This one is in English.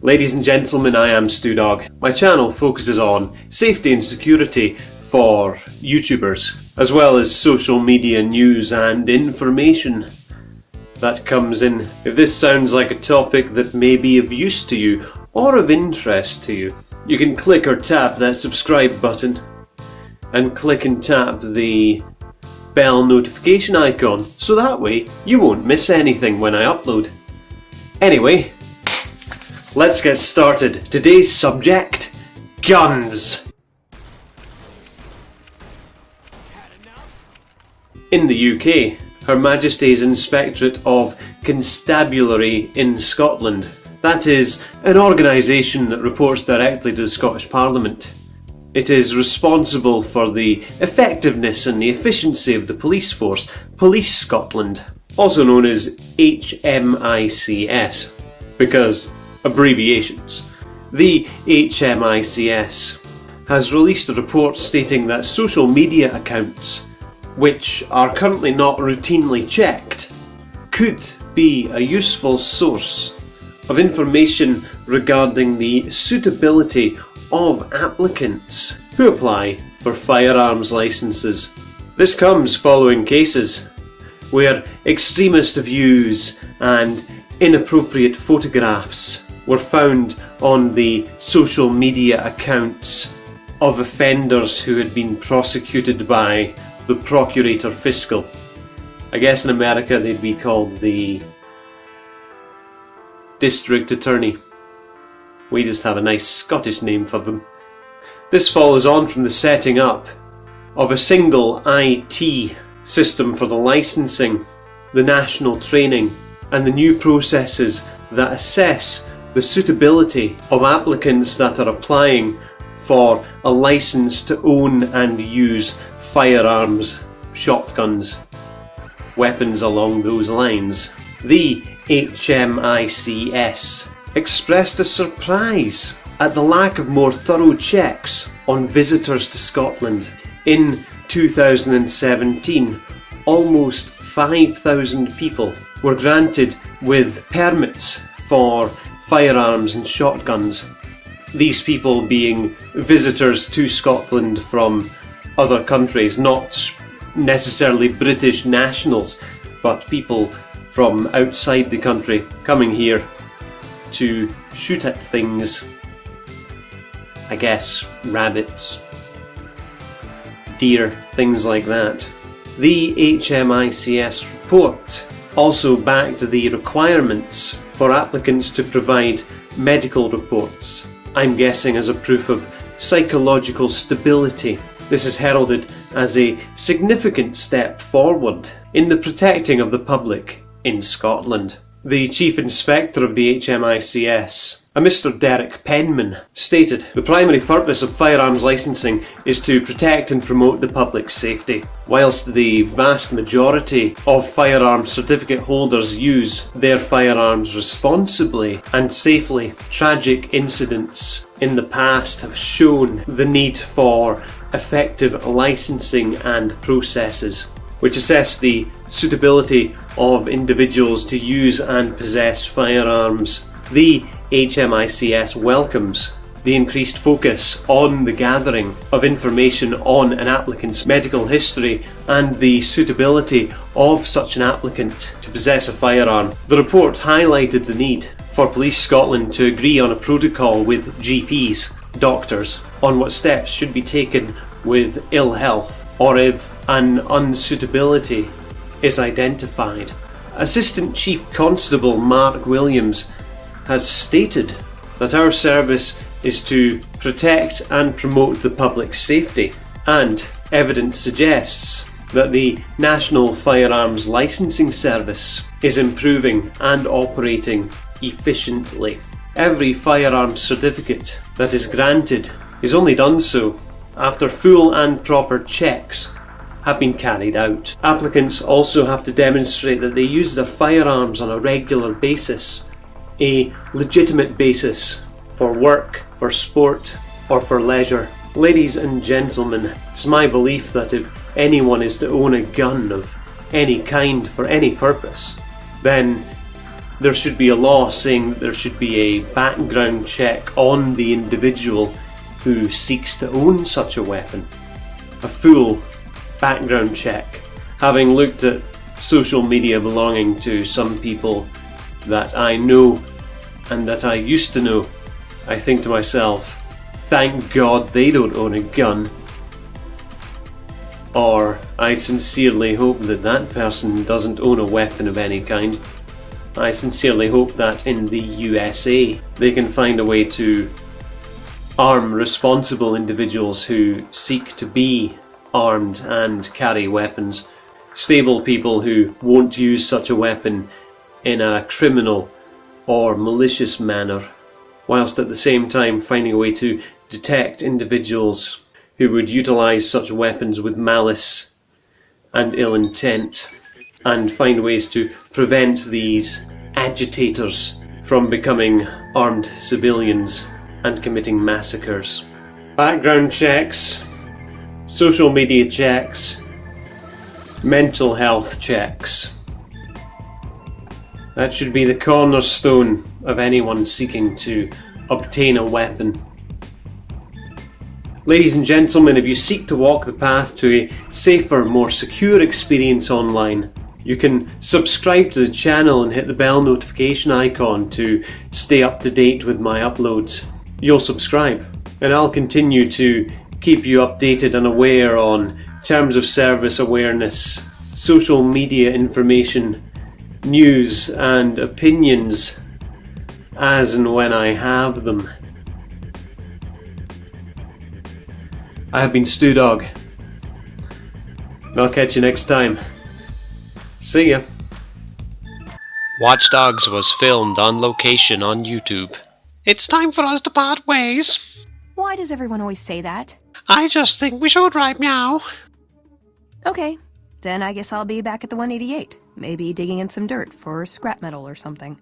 Ladies and gentlemen, I am StooDogg. My channel focuses on safety and security for YouTubers, as well as social media news and information that comes in. If this sounds like a topic that may be of use to you or of interest to you, you can click or tap that subscribe button and click and tap the bell notification icon, so that way you won't miss anything when I upload. Anyway, let's get started. Today's subject: guns. In the UK, Her Majesty's Inspectorate of Constabulary in Scotland, that is, an organisation that reports directly to the Scottish Parliament. It is responsible for the effectiveness and the efficiency of the police force, Police Scotland, also known as HMICS, because abbreviations. The HMICS has released a report stating that social media accounts, which are currently not routinely checked, could be a useful source of information regarding the suitability of applicants who apply for firearms licences. This comes following cases where extremist views and inappropriate photographs were found on the social media accounts of offenders who had been prosecuted by the Procurator Fiscal. I guess in America they'd be called the District Attorney. We just have a nice Scottish name for them. This follows on from the setting up of a single IT system for the licensing, the national training, and the new processes that assess the suitability of applicants that are applying for a license to own and use firearms, shotguns, weapons along those lines. The HMICS expressed a surprise at the lack of more thorough checks on visitors to Scotland. In 2017, almost 5,000 people were granted with permits for firearms and shotguns. These people being visitors to Scotland from other countries, not necessarily British nationals, but people from outside the country coming here to shoot at things. I guess rabbits, deer, things like that. The HMICS report also backed the requirements for applicants to provide medical reports, I'm guessing as a proof of psychological stability. This is heralded as a significant step forward in the protecting of the public in Scotland. The Chief Inspector of the HMICS, a Mr. Derek Penman, stated, "The primary purpose of firearms licensing is to protect and promote the public's safety. Whilst the vast majority of firearms certificate holders use their firearms responsibly and safely, tragic incidents in the past have shown the need for effective licensing and processes which assess the suitability of individuals to use and possess firearms. The HMICS welcomes the increased focus on the gathering of information on an applicant's medical history and the suitability of such an applicant to possess a firearm. The report highlighted the need for Police Scotland to agree on a protocol with GPs, doctors, on what steps should be taken with ill health or if an unsuitability is identified. Assistant Chief Constable Mark Williams has stated that our service is to protect and promote the public's safety, and evidence suggests that the National Firearms Licensing Service is improving and operating efficiently. Every firearms certificate that is granted is only done so after full and proper checks have been carried out. Applicants also have to demonstrate that they use their firearms on a regular basis, a legitimate basis for work, for sport, or for leisure. Ladies and gentlemen, it's my belief that if anyone is to own a gun of any kind for any purpose, then there should be a law saying that there should be a background check on the individual who seeks to own such a weapon. A full background check. Having looked at social media belonging to some people that I know and that I used to know, I think to myself, thank God they don't own a gun. Or I sincerely hope that that person doesn't own a weapon of any kind. I sincerely hope that in the USA they can find a way to arm responsible individuals who seek to be armed and carry weapons. Stable people who won't use such a weapon in a criminal or malicious manner, whilst at the same time finding a way to detect individuals who would utilise such weapons with malice and ill intent, and find ways to prevent these agitators from becoming armed civilians and committing massacres. Background checks, social media checks, mental health checks. That should be the cornerstone of anyone seeking to obtain a weapon. Ladies and gentlemen, if you seek to walk the path to a safer, more secure experience online, you can subscribe to the channel and hit the bell notification icon to stay up to date with my uploads. You'll subscribe, and I'll continue to keep you updated and aware on terms of service awareness, social media information, news and opinions as and when I have them. I have been StooDogg, and I'll catch you next time. See ya. Watch Dogs was filmed on location on YouTube. It's time for us to part ways. Why does everyone always say that? I just think we should right now. Okay, then I guess I'll be back at the 188, maybe digging in some dirt for scrap metal or something.